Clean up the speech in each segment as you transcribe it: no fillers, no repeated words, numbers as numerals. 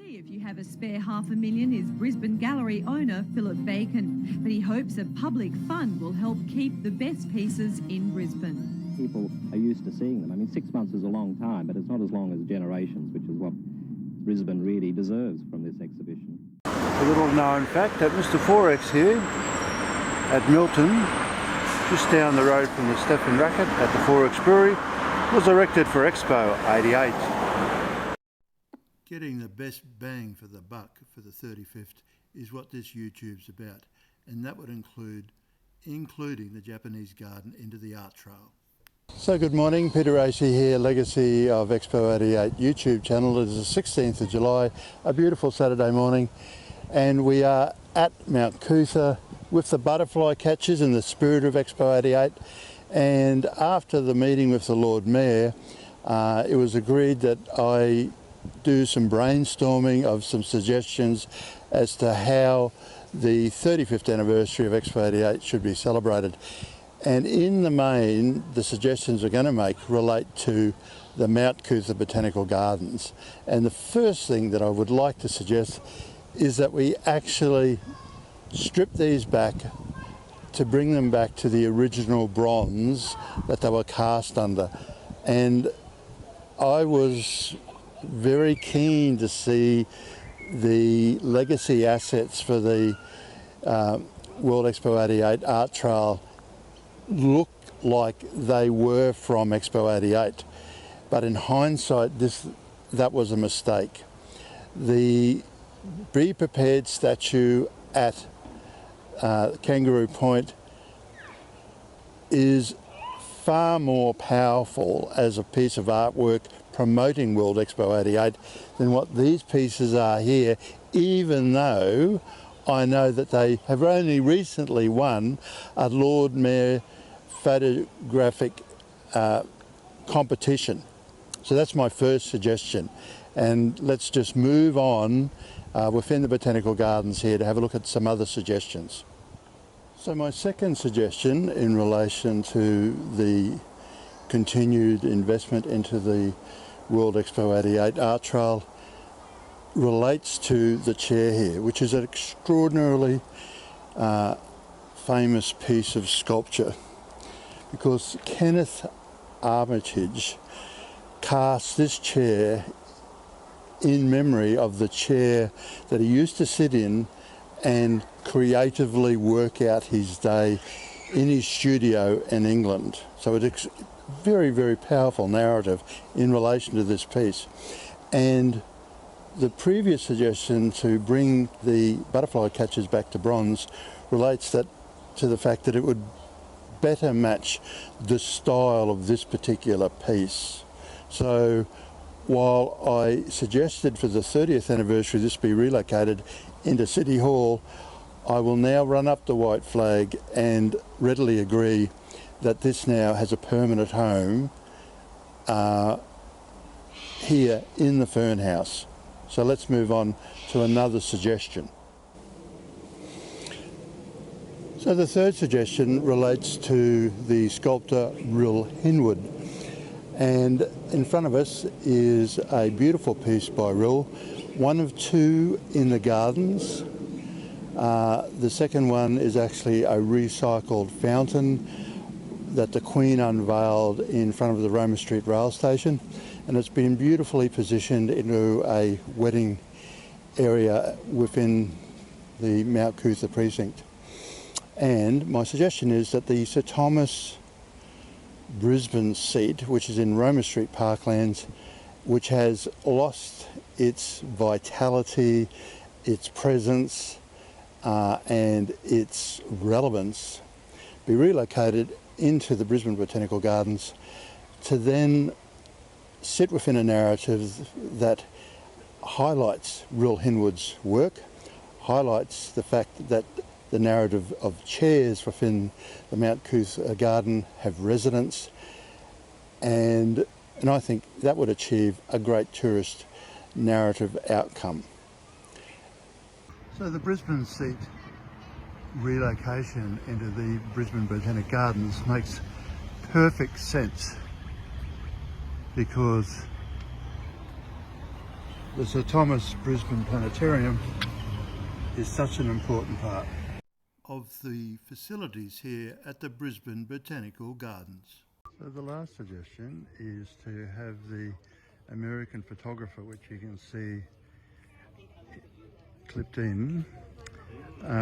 See if you have a spare $500,000 is Brisbane Gallery owner Philip Bacon, but he hopes a public fund will help keep the best pieces in Brisbane. People are used to seeing them. I mean, 6 months is a long time, but it's not as long as generations, which is what Brisbane really deserves from this exhibition. A little known fact that Mr. Forex here at Milton, just down the road from the Stephen Racket at the Forex Brewery, was erected for Expo 88. Getting the best bang for the buck for the 35th is what this YouTube's about, and that would including the Japanese garden into the art trail. So good morning, Peter Racy here, Legacy of Expo 88 YouTube channel. It is the 16th of July, a beautiful Saturday morning, and we are at Mount Coot-tha with the butterfly catchers in the spirit of Expo 88. And after the meeting with the Lord Mayor, it was agreed that I do some brainstorming of some suggestions as to how the 35th anniversary of Expo 88 should be celebrated. And in the main, the suggestions we're going to make relate to the Mount Coot-tha Botanical Gardens. And the first thing that I would like to suggest is that we actually strip these back to bring them back to the original bronze that they were cast under. And I was very keen to see the legacy assets for the World Expo 88 art trail look like they were from Expo 88. But in hindsight, that was a mistake. The Be Prepared statue at Kangaroo Point is far more powerful as a piece of artwork promoting World Expo 88 than what these pieces are here, even though I know that they have only recently won a Lord Mayor photographic competition. So that's my first suggestion. And let's just move on within the Botanical Gardens here to have a look at some other suggestions. So my second suggestion in relation to the continued investment into the World Expo 88 art trail relates to the chair here, which is an extraordinarily famous piece of sculpture, because Kenneth Armitage cast this chair in memory of the chair that he used to sit in and creatively work out his day in his studio in England. So it's very, very powerful narrative in relation to this piece. And the previous suggestion to bring the butterfly catchers back to bronze relates to the fact that it would better match the style of this particular piece. So while I suggested for the 30th anniversary this be relocated into City Hall, I will now run up the white flag and readily agree that this now has a permanent home here in the Fern House. So let's move on to another suggestion. So the third suggestion relates to the sculptor Rill Hinwood. And in front of us is a beautiful piece by Rill, one of two in the gardens. The second one is actually a recycled fountain that the Queen unveiled in front of the Roma Street rail station, and it's been beautifully positioned into a wedding area within the Mount Coot-tha precinct. And my suggestion is that the Sir Thomas Brisbane seat, which is in Roma Street Parklands, which has lost its vitality, its presence and its relevance, be relocated into the Brisbane Botanical Gardens to then sit within a narrative that highlights Rill Hinwood's work, highlights the fact that the narrative of chairs within the Mount Coot-tha garden have resonance, and I think that would achieve a great tourist narrative outcome. So the Brisbane seat relocation into the Brisbane Botanic Gardens makes perfect sense, because the Sir Thomas Brisbane Planetarium is such an important part of the facilities here at the Brisbane Botanical Gardens. So the last suggestion is to have the American photographer, which you can see clipped in,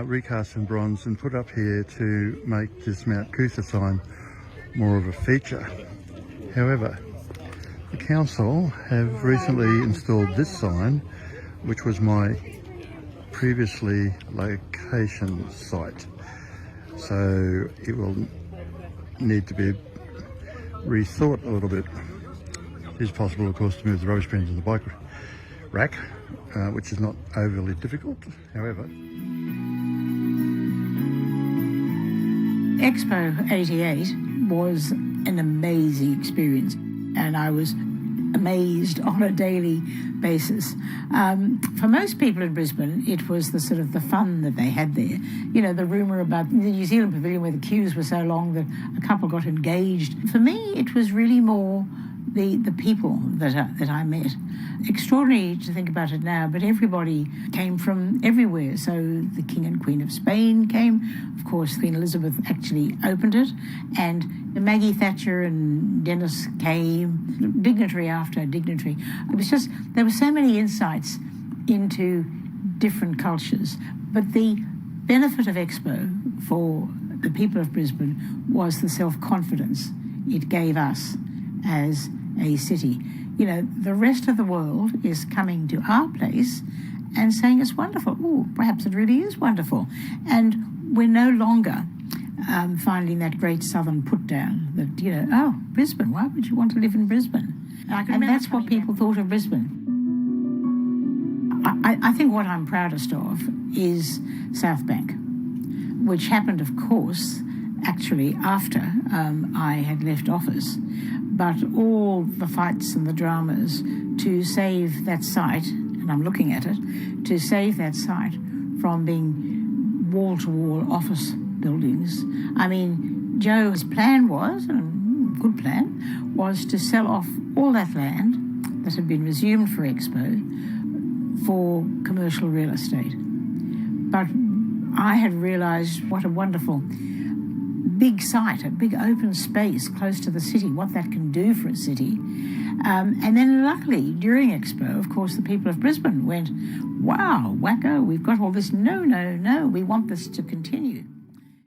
recast in bronze and put up here to make this Mount Coot-tha sign more of a feature. However, the council have recently installed this sign, which was my previously location site. So it will need to be rethought a little bit. It is possible, of course, to move the rubbish bins and the bike rack, which is not overly difficult. However, Expo 88 was an amazing experience, and I was amazed on a daily basis. For most people in Brisbane, it was the sort of the fun that they had there. You know, the rumour about the New Zealand Pavilion where the queues were so long that a couple got engaged. For me, it was really more the people that I met. Extraordinary to think about it now, but everybody came from everywhere. So the King and Queen of Spain came. Of course, Queen Elizabeth actually opened it, and Maggie Thatcher and Dennis came, dignitary after dignitary. It was just, there were so many insights into different cultures. But the benefit of Expo for the people of Brisbane was the self-confidence it gave us as a city. You know, the rest of the world is coming to our place and saying it's wonderful. Oh, perhaps it really is wonderful. And we're no longer finding that great southern put down that, you know, oh, Brisbane, why would you want to live in Brisbane? And that's what people thought of Brisbane. I think what I'm proudest of is South Bank, which happened, of course, actually after I had left office. But all the fights and the dramas to save that site, and I'm looking at it, to save that site from being wall-to-wall office buildings. I mean, Joe's plan was, and good plan, was to sell off all that land that had been resumed for Expo for commercial real estate. But I had realised what a wonderful big site, a big open space close to the city, what that can do for a city. And then luckily, during Expo, of course, the people of Brisbane went, wow, wacko, we've got all this. No, we want this to continue.